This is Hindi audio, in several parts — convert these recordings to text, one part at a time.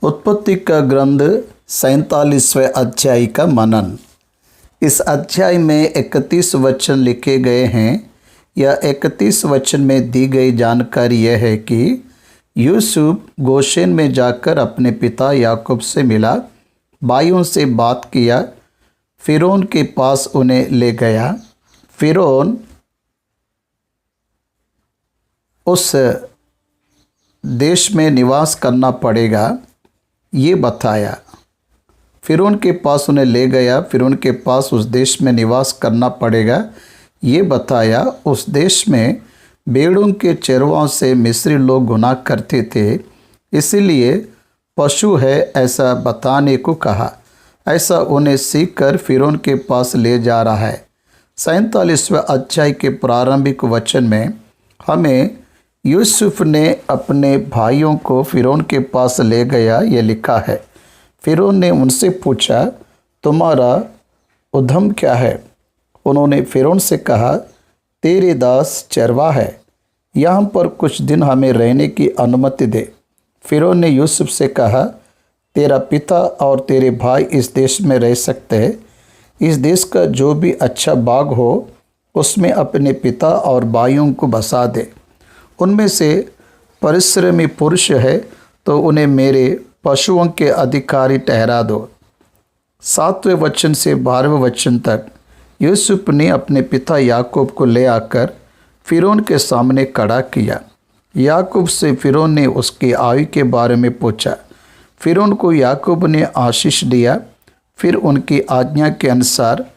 उत्पत्ति का ग्रंथ 47वें अध्याय का मनन। इस अध्याय में 31 वचन लिखे गए हैं। यह 31 वचन में दी गई जानकारी यह है कि यूसुफ गोशेन में जाकर अपने पिता याकूब से मिला, भाइयों से बात किया, फिरौन के पास उन्हें ले गया। फिरौन उस देश में निवास करना पड़ेगा ये बताया। फिरौन के पास उन्हें ले गया, फिरौन के पास उस देश में निवास करना पड़ेगा ये बताया। उस देश में भेड़ों के चरवाहों से मिस्री लोग गुनाह करते थे, इसीलिए पशु है ऐसा बताने को कहा। ऐसा उन्हें सीखकर फिरौन के पास ले जा रहा है। 47वें अध्याय के प्रारंभिक वचन में हमें यूसुफ ने अपने भाइयों को फिरौन के पास ले गया ये लिखा है। फिरौन ने उनसे पूछा, तुम्हारा उद्यम क्या है? उन्होंने फिरौन से कहा, तेरे दास चरवाहा है, यहाँ पर कुछ दिन हमें रहने की अनुमति दे। फिरौन ने यूसुफ से कहा, तेरा पिता और तेरे भाई इस देश में रह सकते हैं। इस देश का जो भी अच्छा बाग हो उसमें अपने पिता और भाइयों को बसा दे। उनमें से परिश्रमी पुरुष है तो उन्हें मेरे पशुओं के अधिकारी ठहरा दो। 7वें वचन से 12वें वचन तक यूसुफ ने अपने पिता याकूब को ले आकर फिरौन के सामने खड़ा किया। याकूब से फिरौन ने उसकी आयु के बारे में पूछा। फिरौन को याकूब ने आशीष दिया। फिर उनकी आज्ञा के अनुसार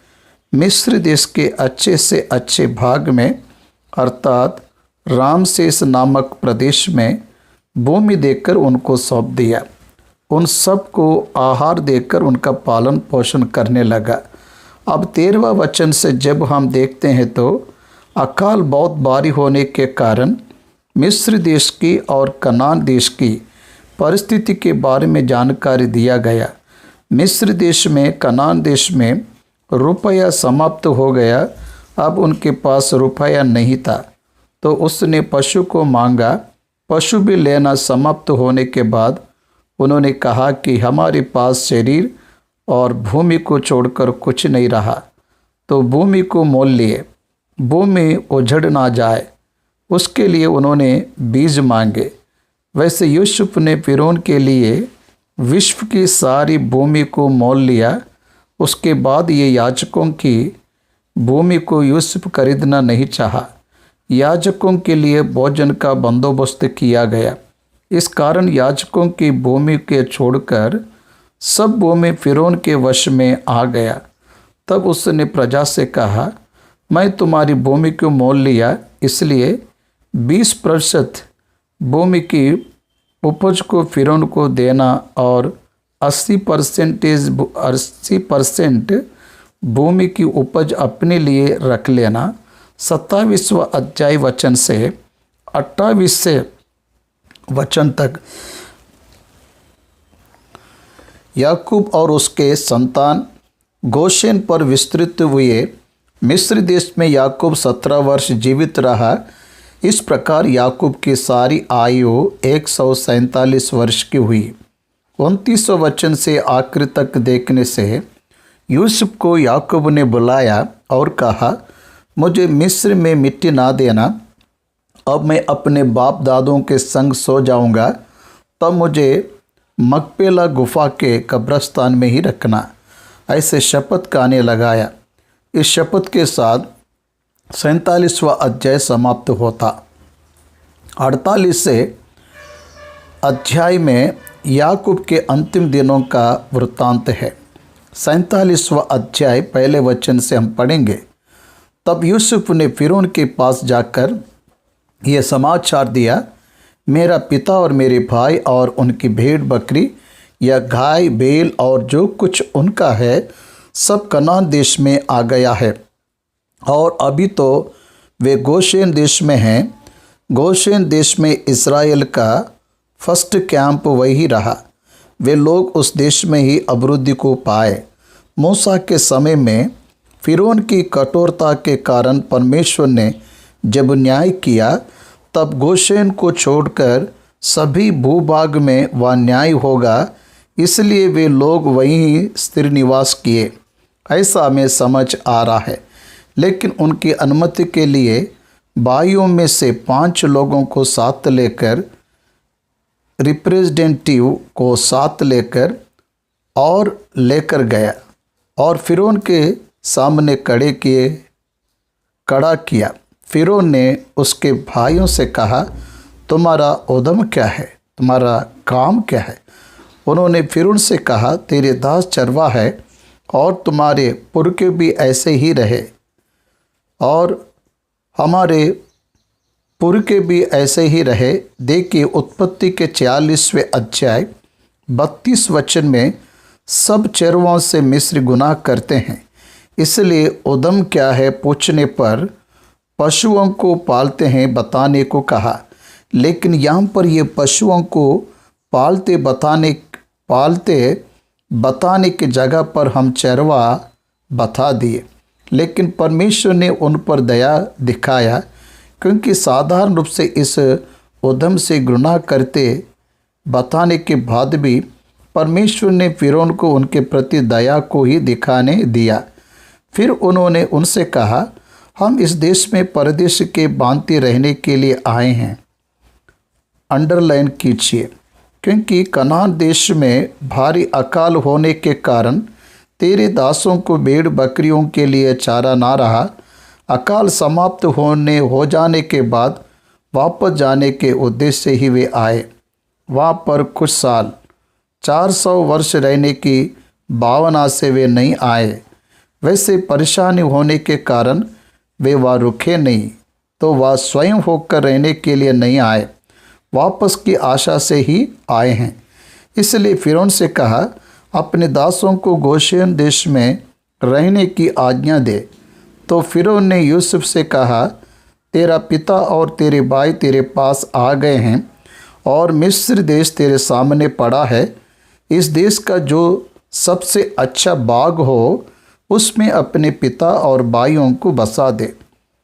मिस्र देश के अच्छे से अच्छे भाग में अर्थात रामसेस नामक प्रदेश में भूमि देकर उनको सौंप दिया। उन सब को आहार देकर उनका पालन पोषण करने लगा। अब 13वां वचन से जब हम देखते हैं तो अकाल बहुत भारी होने के कारण मिस्र देश की और कनान देश की परिस्थिति के बारे में जानकारी दिया गया। मिस्र देश में, कनान देश में रुपया समाप्त हो गया। अब उनके पास रुपया नहीं था तो उसने पशु को मांगा। पशु भी लेना समाप्त होने के बाद उन्होंने कहा कि हमारे पास शरीर और भूमि को छोड़कर कुछ नहीं रहा, तो भूमि को मोल लिए। भूमि उजड़ ना जाए उसके लिए उन्होंने बीज मांगे। वैसे यूसुफ ने फिरौन के लिए विश्व की सारी भूमि को मोल लिया। उसके बाद ये याजकों की भूमि को यूसुफ खरीदना नहीं चाहा। याजकों के लिए भोजन का बंदोबस्त किया गया। इस कारण याजकों की भूमि के छोड़कर सब भूमि फिरौन के वश में आ गया। तब उसने प्रजा से कहा, मैं तुम्हारी भूमि को मोल लिया, इसलिए 20% भूमि की उपज को फिरौन को देना और 80% भूमि की उपज अपने लिए रख लेना। 27वां अध्याय वचन से 28वें वचन तक याकूब और उसके संतान गोशेन पर विस्तृत हुए। मिस्र देश में याकूब 17 वर्ष जीवित रहा। इस प्रकार याकूब की सारी आयु 147 वर्ष की हुई। 29वें वचन से आखिर तक देखने से यूसुफ को याकूब ने बुलाया और कहा, मुझे मिस्र में मिट्टी ना देना। अब मैं अपने बाप दादों के संग सो जाऊंगा, तब मुझे मकपेला गुफा के कब्रिस्तान में ही रखना। ऐसे शपथ खाने लगाया। इस शपथ के साथ 47वां अध्याय समाप्त होता। 48 अध्याय में याकूब के अंतिम दिनों का वृत्तांत है। 47वां अध्याय पहले वचन से हम पढ़ेंगे। तब यूसुफ ने फिरौन के पास जाकर यह समाचार दिया, मेरा पिता और मेरे भाई और उनकी भेड़ बकरी या गाय बैल और जो कुछ उनका है सब कनान देश में आ गया है, और अभी तो वे गोशेन देश में हैं। गोशेन देश में इस्राएल का फर्स्ट कैंप वही रहा। वे लोग उस देश में ही अभिवृद्धि को पाए। मूसा के समय में फिरौन की कठोरता के कारण परमेश्वर ने जब न्याय किया, तब गोशेन को छोड़कर सभी भूभाग में वह न्याय होगा, इसलिए वे लोग वहीं स्थिर निवास किए, ऐसा हमें समझ आ रहा है। लेकिन उनकी अनुमति के लिए भाइयों में से 5 लोगों को साथ लेकर, रिप्रेजेंटेटिव को साथ लेकर और लेकर गया और फिरौन के सामने खड़ा किया। फिरौन ने उसके भाइयों से कहा, तुम्हारा उद्यम क्या है, तुम्हारा काम क्या है? उन्होंने फिरौन से कहा, तेरे दास चरवाहा है और तुम्हारे पुरखे भी ऐसे ही रहे और हमारे पुरखे भी ऐसे ही रहे। देखिए उत्पत्ति के 46वें अध्याय 32 वचन में, सब चरवाहों से मिस्र गुनाह करते हैं, इसलिए उद्यम क्या है पूछने पर पशुओं को पालते हैं बताने को कहा। लेकिन यहाँ पर ये पशुओं को पालते बताने की जगह पर हम चरवाहा बता दिए। लेकिन परमेश्वर ने उन पर दया दिखाया, क्योंकि साधारण रूप से इस उद्यम से घृणा करते बताने के बाद भी परमेश्वर ने फिरौन को उनके प्रति दया को ही दिखाने दिया। फिर उन्होंने उनसे कहा, हम इस देश में परदेश के बांधते रहने के लिए आए हैं। अंडरलाइन कीजिए, क्योंकि कनान देश में भारी अकाल होने के कारण तेरे दासों को भेड़ बकरियों के लिए चारा ना रहा। अकाल समाप्त हो जाने के बाद वापस जाने के उद्देश्य से ही वे आए। वहाँ पर कुछ साल 400 वर्ष रहने की भावना से वे नहीं आए। वैसे परेशानी होने के कारण वे वहाँ रुके नहीं, तो वह स्वयं होकर रहने के लिए नहीं आए, वापस की आशा से ही आए हैं। इसलिए फिरौन से कहा, अपने दासों को गोशेन देश में रहने की आज्ञा दे। तो फिरौन ने यूसुफ से कहा, तेरा पिता और तेरे भाई तेरे पास आ गए हैं और मिस्र देश तेरे सामने पड़ा है। इस देश का जो सबसे अच्छा बाग हो उसमें अपने पिता और भाइयों को बसा दे,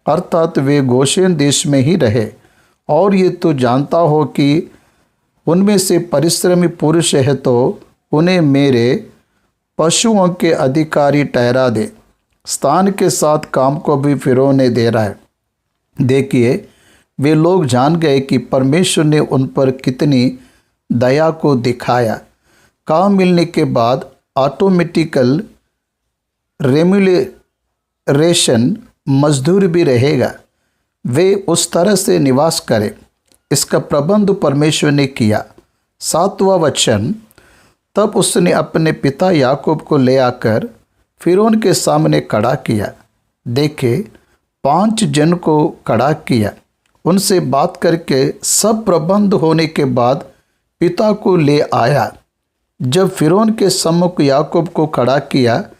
अर्थात वे गोशेन देश में ही रहे। और ये तो जानता हो कि उनमें से परिश्रमी पुरुष है, तो उन्हें मेरे पशुओं के अधिकारी ठहरा दे। स्थान के साथ काम को भी फिरौन ने दे रहा है। देखिए वे लोग जान गए कि परमेश्वर ने उन पर कितनी दया को दिखाया। काम मिलने के बाद ऑटोमेटिकल रेम्यूनरेशन मजदूर भी रहेगा, वे उस तरह से निवास करें। इसका प्रबंध परमेश्वर ने किया। 7वां वचन, तब उसने अपने पिता याकूब को ले आकर फिरौन के सामने खड़ा किया। देखे 5 जन को खड़ा किया। उनसे बात करके सब प्रबंध होने के बाद पिता को ले आया। जब फिरौन के सम्मुख याकूब को खड़ा किया,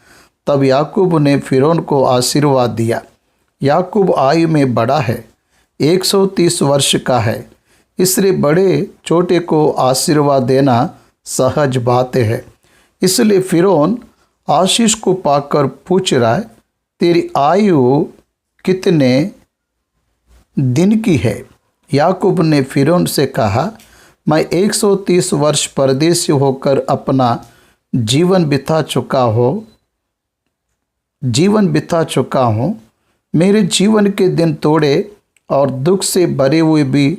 तब याकूब ने फिरौन को आशीर्वाद दिया। याकूब आयु में बड़ा है, 130 वर्ष का है, इसलिए बड़े छोटे को आशीर्वाद देना सहज बात है। इसलिए फिरौन आशीष को पाकर पूछ रहा है, तेरी आयु कितने दिन की है? याकूब ने फिरौन से कहा, मैं 130 वर्ष परदेसी होकर अपना जीवन बिता चुका हूँ। मेरे जीवन के दिन थोड़े और दुख से भरे हुए भी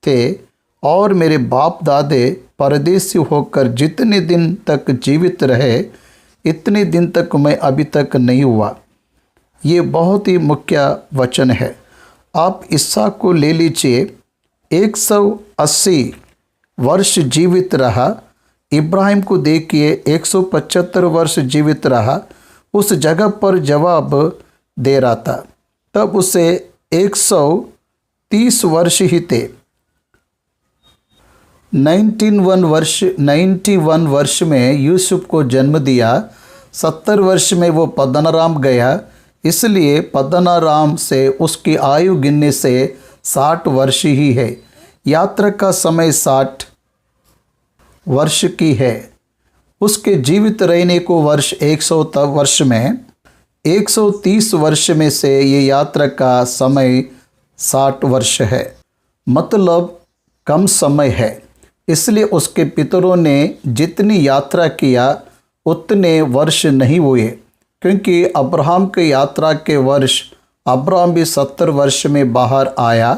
थे, और मेरे बाप दादे परदेसी होकर जितने दिन तक जीवित रहे, इतने दिन तक मैं अभी तक नहीं हुआ। ये बहुत ही मुख्य वचन है। आप इसहाक को ले लीजिए, 180 वर्ष जीवित रहा। इब्राहिम को देखिए, 175 वर्ष जीवित रहा। उस जगह पर जवाब दे रहा था, तब उसे 130 वर्ष ही थे। 91 वर्ष में यूसुफ को जन्म दिया। 70 वर्ष में वो पद्दनराम गया, इसलिए पद्दनराम से उसकी आयु गिनने से 60 वर्ष ही है। यात्रा का समय 60 वर्ष की है। उसके जीवित रहने को वर्ष 100 वर्ष में 130 वर्ष में से ये यात्रा का समय 60 वर्ष है। मतलब कम समय है, इसलिए उसके पितरों ने जितनी यात्रा किया उतने वर्ष नहीं हुए, क्योंकि अब्राहम की यात्रा के वर्ष अब्राहम भी 70 वर्ष में बाहर आया,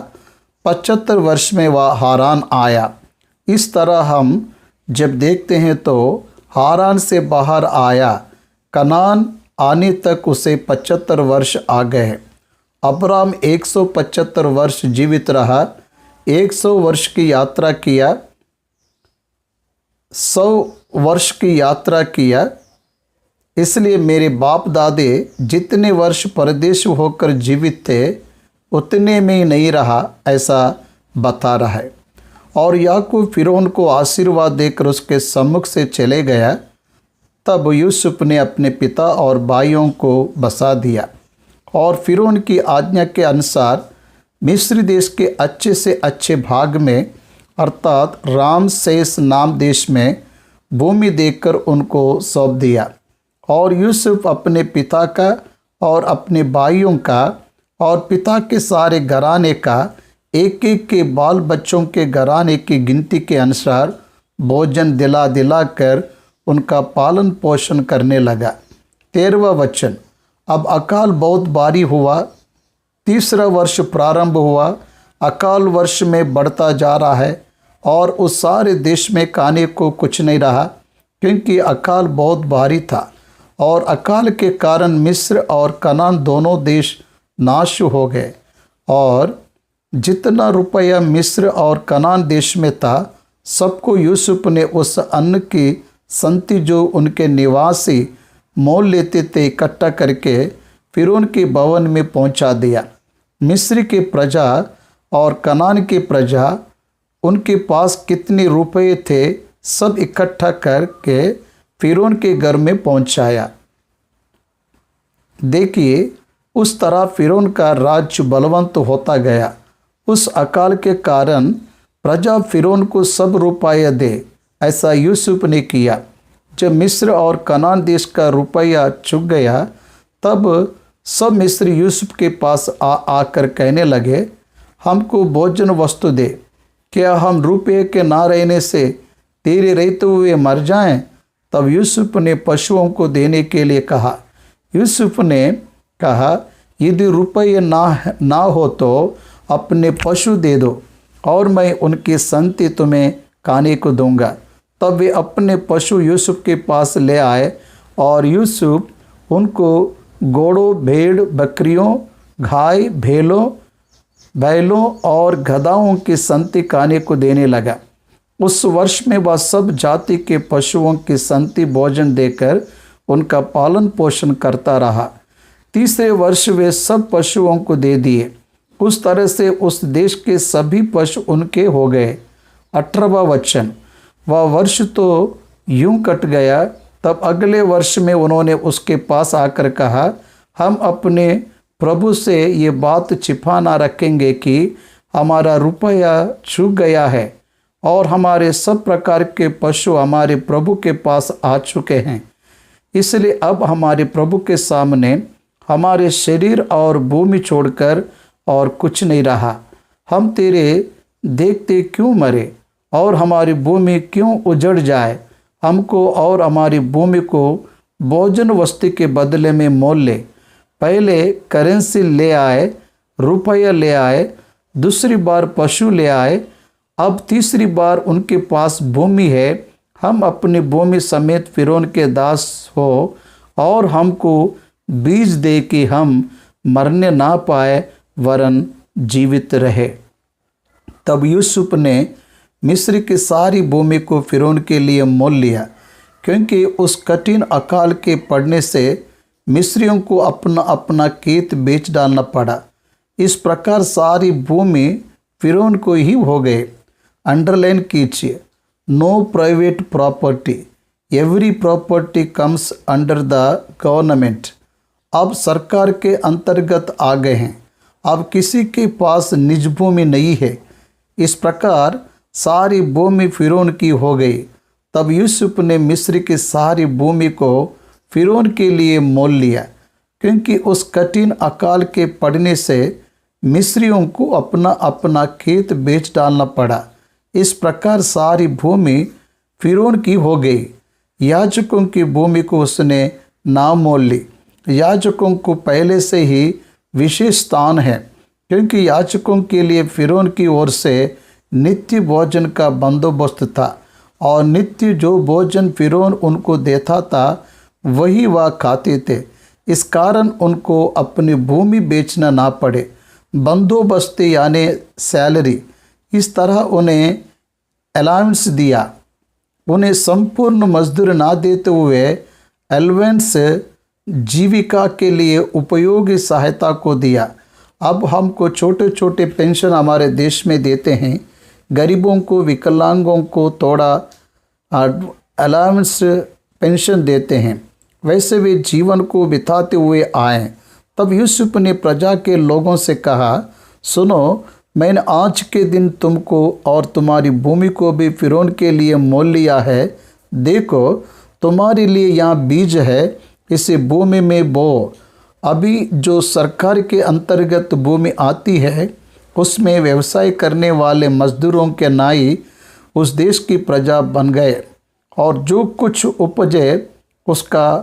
75 वर्ष में वह हारान आया। इस तरह हम जब देखते हैं तो हारान से बाहर आया, कनान आने तक उसे 75 वर्ष आ गए। अब्राहम 175 वर्ष जीवित रहा, 100 वर्ष की यात्रा किया, 100 वर्ष की यात्रा किया। इसलिए मेरे बाप दादे जितने वर्ष परदेश होकर जीवित थे उतने में ही नहीं रहा, ऐसा बता रहा है। और याकूब फिरौन को आशीर्वाद देकर उसके सम्मुख से चले गया। तब यूसुफ ने अपने पिता और भाइयों को बसा दिया और फिरौन की आज्ञा के अनुसार मिस्र देश के अच्छे से अच्छे भाग में अर्थात रामसेस नाम देश में भूमि देकर उनको सौंप दिया। और यूसुफ अपने पिता का और अपने भाइयों का और पिता के सारे घराने का एक एक के बाल बच्चों के घराने की गिनती के अनुसार भोजन दिला दिला कर उनका पालन पोषण करने लगा। 13वां वचन, अब अकाल बहुत भारी हुआ, 3रा वर्ष प्रारंभ हुआ, अकाल वर्ष में बढ़ता जा रहा है और उस सारे देश में खाने को कुछ नहीं रहा, क्योंकि अकाल बहुत भारी था। और अकाल के कारण मिस्र और कनान दोनों देश नाश हो गए। और जितना रुपया मिस्र और कनान देश में था सबको यूसुफ ने उस अन्न की संति जो उनके निवासी मोल लेते थे इकट्ठा करके फिरौन के भवन में पहुंचा दिया। मिस्र के प्रजा और कनान के प्रजा उनके पास कितने रुपये थे सब इकट्ठा करके फिरौन के घर में पहुंचाया। देखिए उस तरह फिरौन का राज्य बलवंत होता गया। उस अकाल के कारण प्रजा फिरौन को सब रुपया दे, ऐसा यूसुफ ने किया। जब मिस्र और कनान देश का रुपया चुक गया तब सब मिस्र यूसुफ के पास आकर कहने लगे, हमको भोजन वस्तु दे, क्या हम रुपये के ना रहने से तेरे रहते हुए मर जाएं? तब यूसुफ ने पशुओं को देने के लिए कहा। यूसुफ ने कहा, यदि रुपये ना हो तो अपने पशु दे दो और मैं उनकी संति तुम्हें खाने को दूंगा। तब वे अपने पशु यूसुफ के पास ले आए और यूसुफ उनको घोड़ों, भेड़, बकरियों, गाय, बैलों और गधाओं की संति खाने को देने लगा। उस वर्ष में वह सब जाति के पशुओं की संति भोजन देकर उनका पालन पोषण करता रहा। 3रे वर्ष वे सब पशुओं को दे दिए। उस तरह से उस देश के सभी पशु उनके हो गए। 18वां वचन, वह वर्ष तो यूं कट गया। तब अगले वर्ष में उन्होंने उसके पास आकर कहा, हम अपने प्रभु से ये बात छिपा ना रखेंगे कि हमारा रुपया चूक गया है और हमारे सब प्रकार के पशु हमारे प्रभु के पास आ चुके हैं। इसलिए अब हमारे प्रभु के सामने हमारे शरीर और भूमि छोड़कर और कुछ नहीं रहा। हम तेरे देखते क्यों मरे और हमारी भूमि क्यों उजड़ जाए? हमको और हमारी भूमि को भोजन वस्तु के बदले में मोल ले। पहले करेंसी ले आए, रुपया ले आए, दूसरी बार पशु ले आए, अब तीसरी बार उनके पास भूमि है। हम अपनी भूमि समेत फिरौन के दास हो और हमको बीज दे कि हम मरने ना पाए वरन जीवित रहे। तब यूसुफ ने मिस्र की सारी भूमि को फिरौन के लिए मोल लिया, क्योंकि उस कठिन अकाल के पड़ने से मिस्रियों को अपना अपना खेत बेच डालना पड़ा। इस प्रकार सारी भूमि फिरौन को ही हो गए। अंडरलाइन कीजिए, no private property, every property comes under the government. अब सरकार के अंतर्गत आ गए हैं, अब किसी के पास निज भूमि नहीं है। इस प्रकार सारी भूमि फिरौन की हो गई। तब यूसुफ ने मिस्र की सारी भूमि को फिरौन के लिए मोल लिया, क्योंकि उस कठिन अकाल के पड़ने से मिस्रियों को अपना अपना खेत बेच डालना पड़ा। इस प्रकार सारी भूमि फिरौन की हो गई। याजकों की भूमि को उसने नाम मोल ली। याजकों को पहले से ही विशेष स्थान है, क्योंकि याजकों के लिए फिरौन की ओर से नित्य भोजन का बंदोबस्त था, और नित्य जो भोजन फिरौन उनको देता था वही वह खाते थे। इस कारण उनको अपनी भूमि बेचना ना पड़े। बंदोबस्त यानी सैलरी, इस तरह उन्हें अलाउंस दिया। उन्हें संपूर्ण मजदूर ना देते हुए अलाउंस जीविका के लिए उपयोगी सहायता को दिया। अब हमको छोटे छोटे पेंशन हमारे देश में देते हैं। गरीबों को, विकलांगों को थोड़ा अलाउंस पेंशन देते हैं, वैसे वे जीवन को बिताते हुए आए। तब यूसुफ ने प्रजा के लोगों से कहा, सुनो, मैंने आज के दिन तुमको और तुम्हारी भूमि को भी फिरौन के लिए मोल लिया है। देखो, तुम्हारे लिए यहाँ बीज है, इसे भूमि में बो। अभी जो सरकार के अंतर्गत भूमि आती है उसमें व्यवसाय करने वाले मजदूरों के नाई उस देश की प्रजा बन गए, और जो कुछ उपजे उसका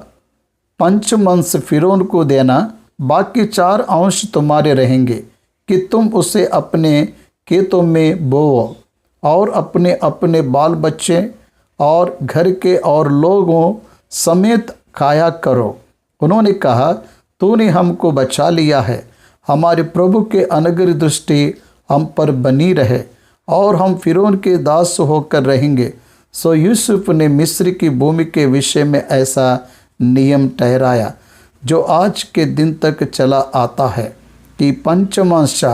पंचमांश फिरौन को देना, बाकी 4 अंश तुम्हारे रहेंगे, कि तुम उसे अपने खेतों में बोओ और अपने अपने बाल बच्चे और घर के और लोगों समेत खाया करो। उन्होंने कहा, तूने हमको बचा लिया है, हमारे प्रभु के अनुग्रह दृष्टि हम पर बनी रहे, और हम फिरौन के दास होकर रहेंगे। सो यूसुफ ने मिस्र की भूमि के विषय में ऐसा नियम ठहराया, जो आज के दिन तक चला आता है, कि पंचमांश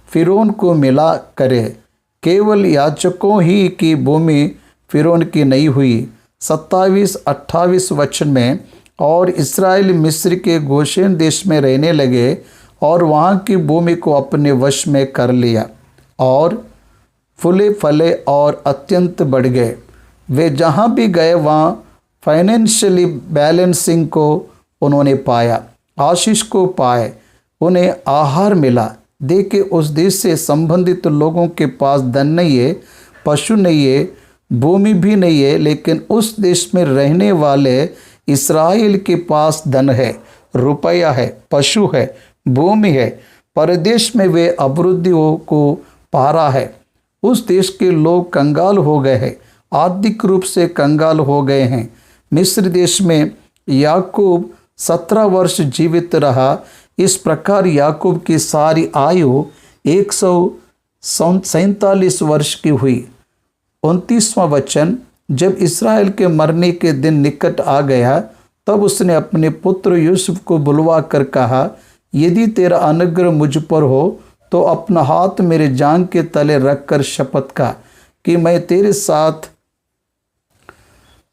फिरौन को मिला करे। केवल याजकों ही की भूमि फिरौन की नहीं हुई। 27-28 वचन में, और इस्राएल मिस्र के गोशेन देश में रहने लगे और वहाँ की भूमि को अपने वश में कर लिया, और फूले फले और अत्यंत बढ़ गए। वे जहाँ भी गए वहाँ फाइनेंशियली बैलेंसिंग को उन्होंने पाया, आशीष को पाए, उन्हें आहार मिला। देखे, उस देश से संबंधित लोगों के पास धन नहीं है, पशु नहीं है, भूमि भी नहीं है, लेकिन उस देश में रहने वाले इस्राएल के पास धन है, रुपया है, पशु है, भूमि है। परदेश में वे अभिवृद्धियों को पा रहा है। उस देश के लोग कंगाल हो गए हैं, आर्थिक रूप से कंगाल हो गए हैं। मिस्र देश में याकूब 17 वर्ष जीवित रहा। इस प्रकार याकूब की सारी आयु 147 वर्ष की हुई। 29वां वचन, जब इस्राएल के मरने के दिन निकट आ गया, तब उसने अपने पुत्र यूसुफ को बुलवा कर कहा, यदि तेरा अनुग्रह मुझ पर हो तो अपना हाथ मेरे जांघ के तले रखकर शपथ का, कि मैं तेरे साथ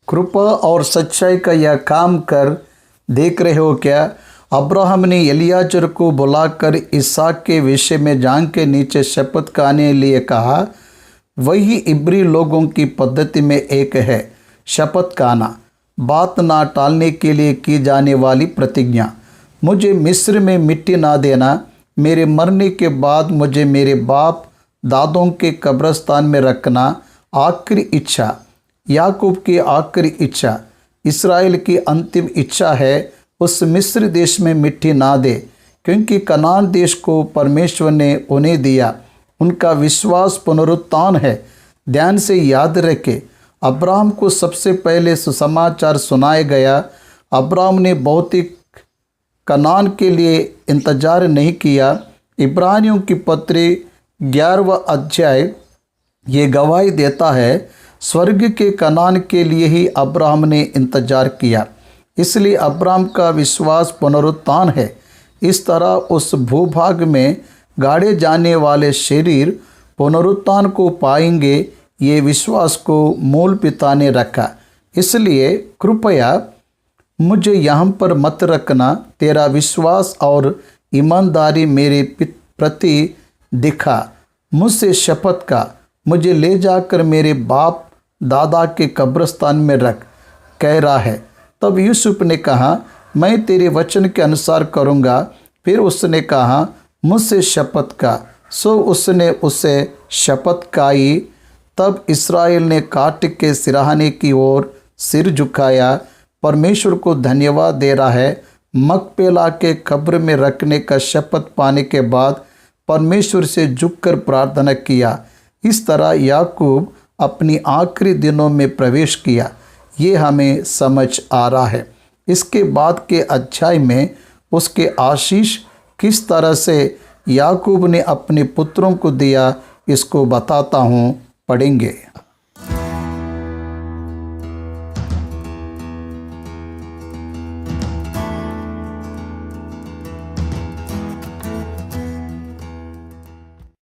कृपा और सच्चाई का यह काम कर। देख रहे हो क्या? अब्राहम ने एलियाजर को बुलाकर इसहाक के विषय में जांघ के नीचे शपथ खाने लिए कहा। वही इब्री लोगों की पद्धति में एक है, शपथ खाना, बात ना टालने के लिए की जाने वाली प्रतिज्ञा। मुझे मिस्र में मिट्टी ना देना, मेरे मरने के बाद मुझे मेरे बाप दादों के कब्रिस्तान में रखना। आखिरी इच्छा, याकूब की आखिरी इच्छा, इस्राएल की अंतिम इच्छा है, उस मिस्र देश में मिट्टी ना दे, क्योंकि कनान देश को परमेश्वर ने उन्हें दिया। उनका विश्वास पुनरुत्थान है। ध्यान से याद रखें, अब्राहम को सबसे पहले सुसमाचार सुनाया गया। अब्राहम ने भौतिक कनान के लिए इंतजार नहीं किया। इब्रानियों की पत्री 11वां अध्याय ये गवाही देता है, स्वर्ग के कनान के लिए ही अब्राहम ने इंतजार किया। इसलिए अब्राहम का विश्वास पुनरुत्थान है। इस तरह उस भूभाग में गाड़े जाने वाले शरीर पुनरुत्थान को पाएंगे। ये विश्वास को मूल पिता ने रखा। इसलिए कृपया मुझे यहाँ पर मत रखना। तेरा विश्वास और ईमानदारी मेरे प्रति दिखा। मुझसे शपथ का, मुझे ले जाकर मेरे बाप दादा के कब्रिस्तान में रख, कह रहा है। तब यूसुफ ने कहा, मैं तेरे वचन के अनुसार करूँगा। फिर उसने कहा, मुझसे शपथ का। सो उसने उसे शपथ खाई। तब इस्राएल ने काट के सिरहाने की ओर सिर झुकाया, परमेश्वर को धन्यवाद दे रहा है। मकपेला के कब्र में रखने का शपथ पाने के बाद परमेश्वर से झुककर प्रार्थना किया। इस तरह याकूब अपनी आखिरी दिनों में प्रवेश किया। ये हमें समझ आ रहा है। इसके बाद के अध्याय में उसके आशीष किस तरह से याकूब ने अपने पुत्रों को दिया, इसको बताता हूँ, पढ़ेंगे।